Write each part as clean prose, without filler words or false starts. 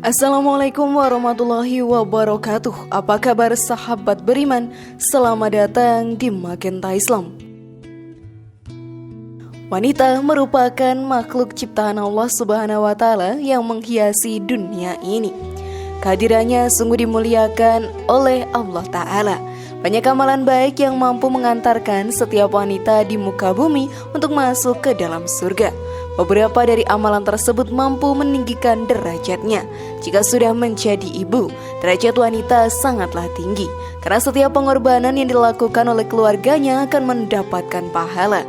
Assalamualaikum warahmatullahi wabarakatuh. Apa kabar sahabat beriman? Selamat datang di Magenta Islam. Wanita merupakan makhluk ciptaan Allah Subhanahu wa Ta'ala yang menghiasi dunia ini. Kehadirannya sungguh dimuliakan oleh Allah Ta'ala. Banyak amalan baik yang mampu mengantarkan setiap wanita di muka bumi untuk masuk ke dalam surga. Beberapa dari amalan tersebut mampu meninggikan derajatnya. Jika sudah menjadi ibu, derajat wanita sangatlah tinggi, karena setiap pengorbanan yang dilakukan oleh keluarganya akan mendapatkan pahala.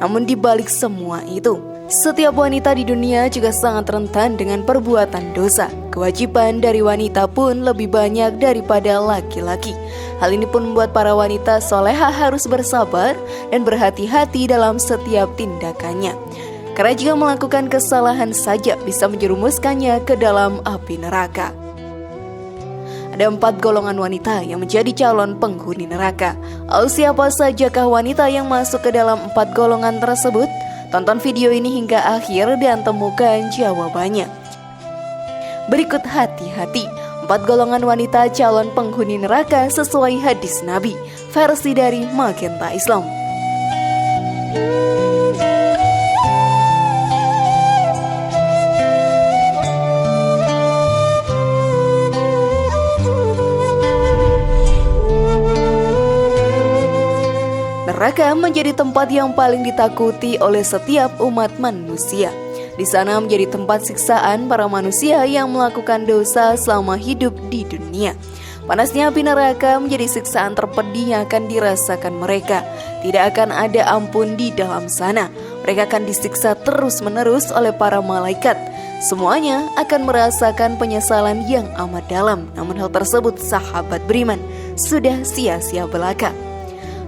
Namun di balik semua itu, setiap wanita di dunia juga sangat rentan dengan perbuatan dosa. Kewajiban dari wanita pun lebih banyak daripada laki-laki. Hal ini pun membuat para wanita soleha harus bersabar dan berhati-hati dalam setiap tindakannya. Karena jika melakukan kesalahan saja bisa menjerumuskannya ke dalam api neraka. Ada 4 golongan wanita yang menjadi calon penghuni neraka. Lalu siapa sajakah wanita yang masuk ke dalam 4 golongan tersebut? Tonton video ini hingga akhir dan temukan jawabannya. Berikut hati-hati 4 golongan wanita calon penghuni neraka sesuai hadis Nabi, versi dari Magenta Islam. Neraka menjadi tempat yang paling ditakuti oleh setiap umat manusia. Di sana menjadi tempat siksaan para manusia yang melakukan dosa selama hidup di dunia. Panasnya api neraka menjadi siksaan terpedih yang akan dirasakan mereka. Tidak akan ada ampun di dalam sana. Mereka akan disiksa terus-menerus oleh para malaikat. Semuanya akan merasakan penyesalan yang amat dalam. Namun hal tersebut sahabat beriman sudah sia-sia belaka.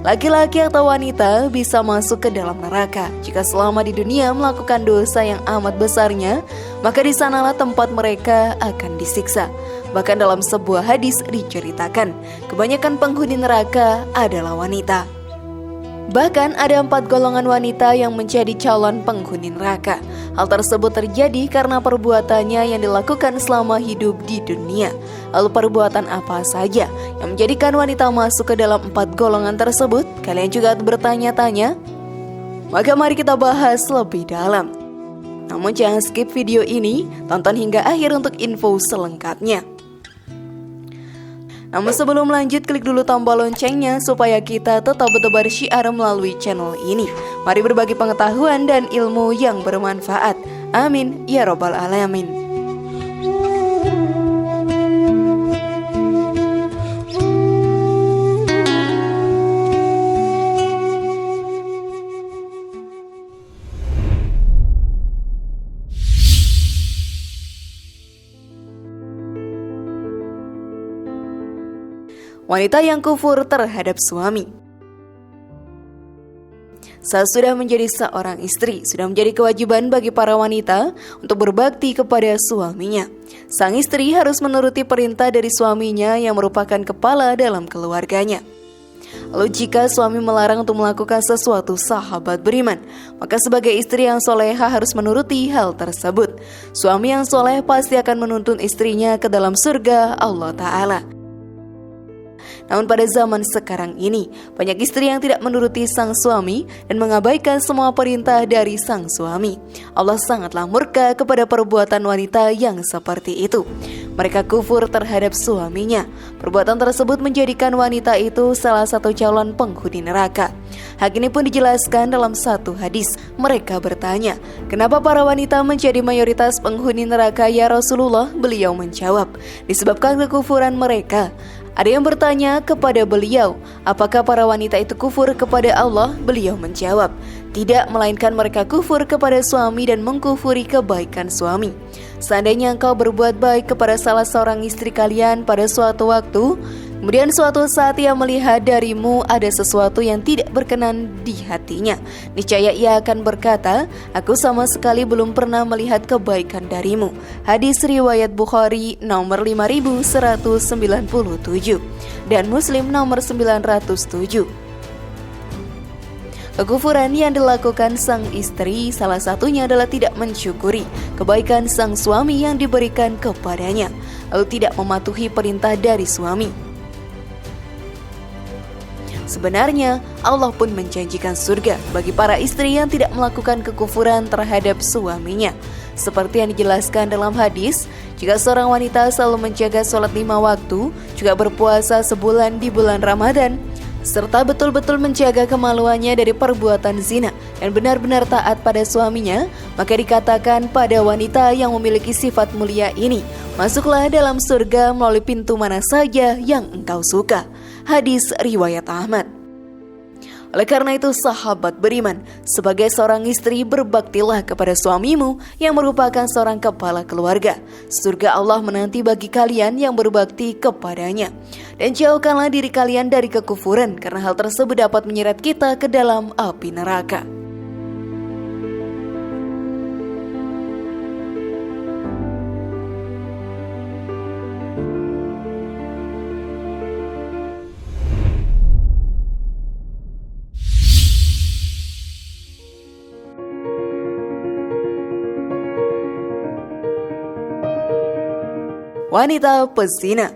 Laki-laki atau wanita bisa masuk ke dalam neraka jika selama di dunia melakukan dosa yang amat besarnya, maka di sanalah tempat mereka akan disiksa. Bahkan dalam sebuah hadis diceritakan, kebanyakan penghuni neraka adalah wanita. Bahkan ada 4 golongan wanita yang menjadi calon penghuni neraka. Hal tersebut terjadi karena perbuatannya yang dilakukan selama hidup di dunia. Lalu perbuatan apa saja yang menjadikan wanita masuk ke dalam 4 golongan tersebut? Kalian juga bertanya-tanya? Maka mari kita bahas lebih dalam. Namun jangan skip video ini, tonton hingga akhir untuk info selengkapnya. Namun sebelum lanjut, klik dulu tombol loncengnya supaya kita tetap bertebar syiar melalui channel ini. Mari berbagi pengetahuan dan ilmu yang bermanfaat. Amin ya robbal alamin. Wanita yang kufur terhadap suami. Saat sudah menjadi seorang istri, sudah menjadi kewajiban bagi para wanita untuk berbakti kepada suaminya. Sang istri harus menuruti perintah dari suaminya yang merupakan kepala dalam keluarganya. Lalu jika suami melarang untuk melakukan sesuatu sahabat beriman, maka sebagai istri yang soleha harus menuruti hal tersebut. Suami yang soleh pasti akan menuntun istrinya ke dalam surga Allah Ta'ala. Namun pada zaman sekarang ini, banyak istri yang tidak menuruti sang suami dan mengabaikan semua perintah dari sang suami. Allah sangatlah murka kepada perbuatan wanita yang seperti itu. Mereka kufur terhadap suaminya. Perbuatan tersebut menjadikan wanita itu salah satu calon penghuni neraka. Hal ini pun dijelaskan dalam satu hadis. Mereka bertanya, kenapa para wanita menjadi mayoritas penghuni neraka ya Rasulullah? Beliau menjawab, disebabkan kekufuran mereka. Ada yang bertanya kepada beliau, apakah para wanita itu kufur kepada Allah? Beliau menjawab, tidak, melainkan mereka kufur kepada suami dan mengkufuri kebaikan suami. Seandainya engkau berbuat baik kepada salah seorang istri kalian pada suatu waktu, kemudian suatu saat ia melihat darimu ada sesuatu yang tidak berkenan di hatinya, niscaya ia akan berkata, aku sama sekali belum pernah melihat kebaikan darimu. Hadis riwayat Bukhari nomor 5197 dan Muslim nomor 907. Kekufuran yang dilakukan sang istri salah satunya adalah tidak mensyukuri kebaikan sang suami yang diberikan kepadanya, lalu tidak mematuhi perintah dari suami. Sebenarnya, Allah pun menjanjikan surga bagi para istri yang tidak melakukan kekufuran terhadap suaminya. Seperti yang dijelaskan dalam hadis, jika seorang wanita selalu menjaga sholat 5 waktu, juga berpuasa sebulan di bulan Ramadan, serta betul-betul menjaga kemaluannya dari perbuatan zina dan benar-benar taat pada suaminya, maka dikatakan pada wanita yang memiliki sifat mulia ini, masuklah dalam surga melalui pintu mana saja yang engkau suka. Hadis riwayat Ahmad. Oleh karena itu, sahabat beriman, sebagai seorang istri berbaktilah kepada suamimu yang merupakan seorang kepala keluarga. Surga Allah menanti bagi kalian yang berbakti kepadanya. Dan jauhkanlah diri kalian dari kekufuran, karena hal tersebut dapat menyeret kita ke dalam api neraka. Wanita pezina.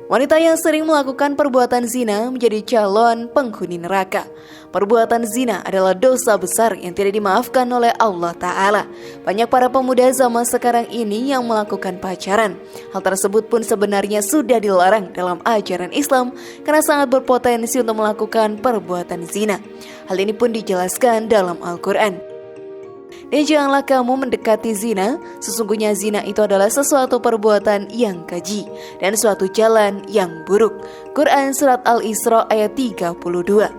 Wanita yang sering melakukan perbuatan zina menjadi calon penghuni neraka. Perbuatan zina adalah dosa besar yang tidak dimaafkan oleh Allah Ta'ala. Banyak para pemuda zaman sekarang ini yang melakukan pacaran. Hal tersebut pun sebenarnya sudah dilarang dalam ajaran Islam karena sangat berpotensi untuk melakukan perbuatan zina. Hal ini pun dijelaskan dalam Al-Quran. Dan janganlah kamu mendekati zina, sesungguhnya zina itu adalah sesuatu perbuatan yang keji dan suatu jalan yang buruk. Quran Surat Al-Isra ayat 32.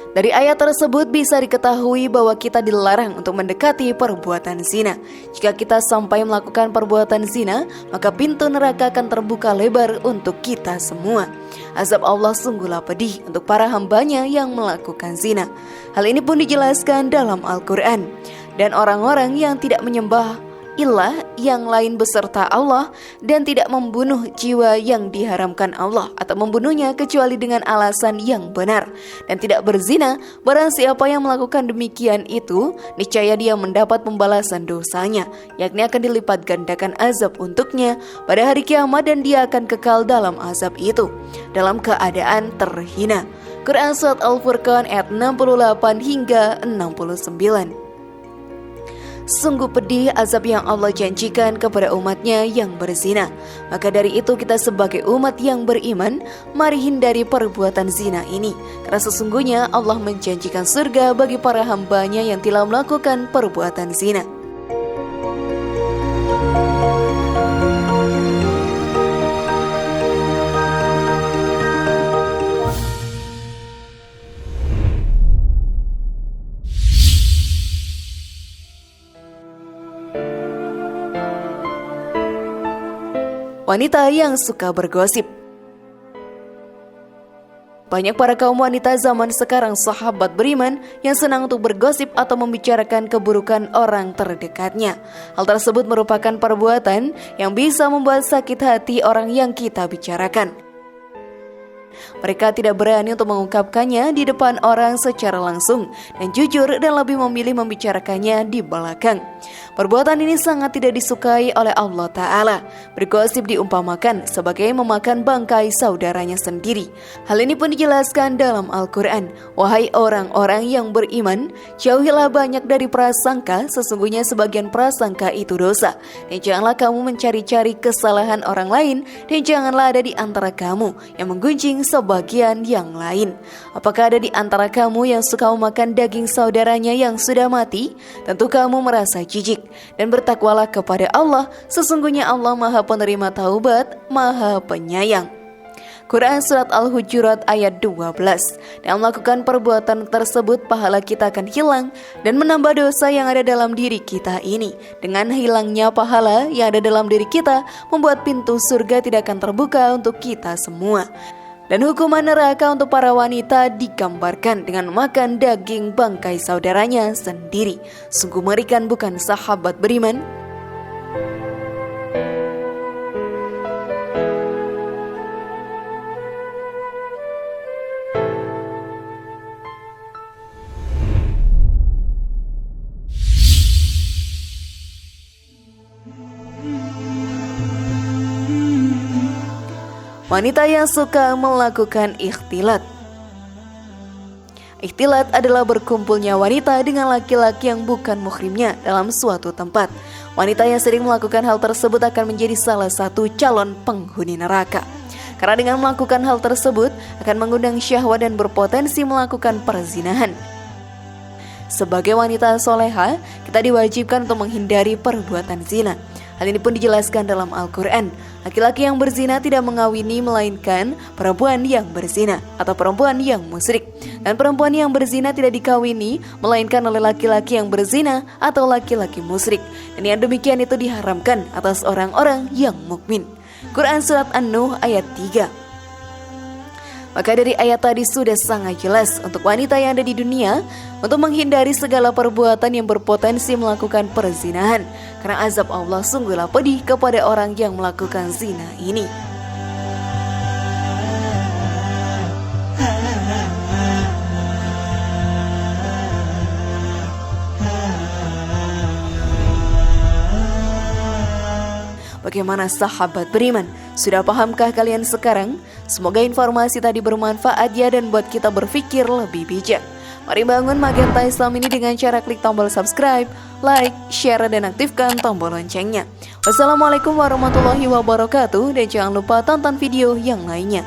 Dari ayat tersebut bisa diketahui bahwa kita dilarang untuk mendekati perbuatan zina. Jika kita sampai melakukan perbuatan zina, maka pintu neraka akan terbuka lebar untuk kita semua. Azab Allah sungguhlah pedih untuk para hambanya yang melakukan zina. Hal ini pun dijelaskan dalam Al-Quran. Dan orang-orang yang tidak menyembah ilah yang lain beserta Allah dan tidak membunuh jiwa yang diharamkan Allah atau membunuhnya kecuali dengan alasan yang benar dan tidak berzina, barang siapa yang melakukan demikian itu, niscaya dia mendapat pembalasan dosanya, yakni akan dilipat gandakan azab untuknya pada hari kiamat dan dia akan kekal dalam azab itu dalam keadaan terhina. Quran Surat Al-Furqan ayat 68 hingga 69. Sungguh pedih azab yang Allah janjikan kepada umatnya yang berzina. Maka dari itu kita sebagai umat yang beriman, mari hindari perbuatan zina ini. Karena sesungguhnya Allah menjanjikan surga bagi para hambanya yang telah melakukan perbuatan zina. Wanita yang suka bergosip. Banyak para kaum wanita zaman sekarang, sahabat beriman, yang senang untuk bergosip atau membicarakan keburukan orang terdekatnya. Hal tersebut merupakan perbuatan yang bisa membuat sakit hati orang yang kita bicarakan. Mereka tidak berani untuk mengungkapkannya di depan orang secara langsung dan jujur dan lebih memilih membicarakannya di belakang. Perbuatan ini sangat tidak disukai oleh Allah Ta'ala. Bergosip diumpamakan sebagai memakan bangkai saudaranya sendiri. Hal ini pun dijelaskan dalam Al-Quran. Wahai orang-orang yang beriman, jauhilah banyak dari prasangka, sesungguhnya sebagian prasangka itu dosa. Dan janganlah kamu mencari-cari kesalahan orang lain, dan janganlah ada di antara kamu yang menggunjing sebagian yang lain. Apakah ada di antara kamu yang suka memakan daging saudaranya yang sudah mati? Tentu kamu merasa jijik. Dan bertakwalah kepada Allah, sesungguhnya Allah Maha Penerima Taubat, Maha Penyayang. Quran Surat Al-Hujurat ayat 12. Dan melakukan perbuatan tersebut, pahala kita akan hilang dan menambah dosa yang ada dalam diri kita ini. Dengan hilangnya pahala yang ada dalam diri kita, membuat pintu surga tidak akan terbuka untuk kita semua. Dan hukuman neraka untuk para wanita digambarkan dengan makan daging bangkai saudaranya sendiri. Sungguh mengerikan, bukan sahabat beriman? Wanita yang suka melakukan ikhtilat. Ikhtilat adalah berkumpulnya wanita dengan laki-laki yang bukan muhrimnya dalam suatu tempat. Wanita yang sering melakukan hal tersebut akan menjadi salah satu calon penghuni neraka. Karena dengan melakukan hal tersebut akan mengundang syahwat dan berpotensi melakukan perzinahan. Sebagai wanita soleha, kita diwajibkan untuk menghindari perbuatan zina. Hal ini pun dijelaskan dalam Al-Quran. Laki-laki yang berzina tidak mengawini melainkan perempuan yang berzina atau perempuan yang musyrik. Dan perempuan yang berzina tidak dikawini melainkan oleh laki-laki yang berzina atau laki-laki musyrik. Dan yang demikian itu diharamkan atas orang-orang yang mukmin. Quran Surat An-Nuh ayat 3. Maka dari ayat tadi sudah sangat jelas untuk wanita yang ada di dunia untuk menghindari segala perbuatan yang berpotensi melakukan perzinahan. Karena azab Allah sungguhlah pedih kepada orang yang melakukan zina ini. Bagaimana sahabat beriman? Sudah pahamkah kalian sekarang? Semoga informasi tadi bermanfaat ya dan buat kita berpikir lebih bijak. Mari bangun Magenta Islam ini dengan cara klik tombol subscribe, like, share, dan aktifkan tombol loncengnya. Wassalamualaikum warahmatullahi wabarakatuh dan jangan lupa tonton video yang lainnya.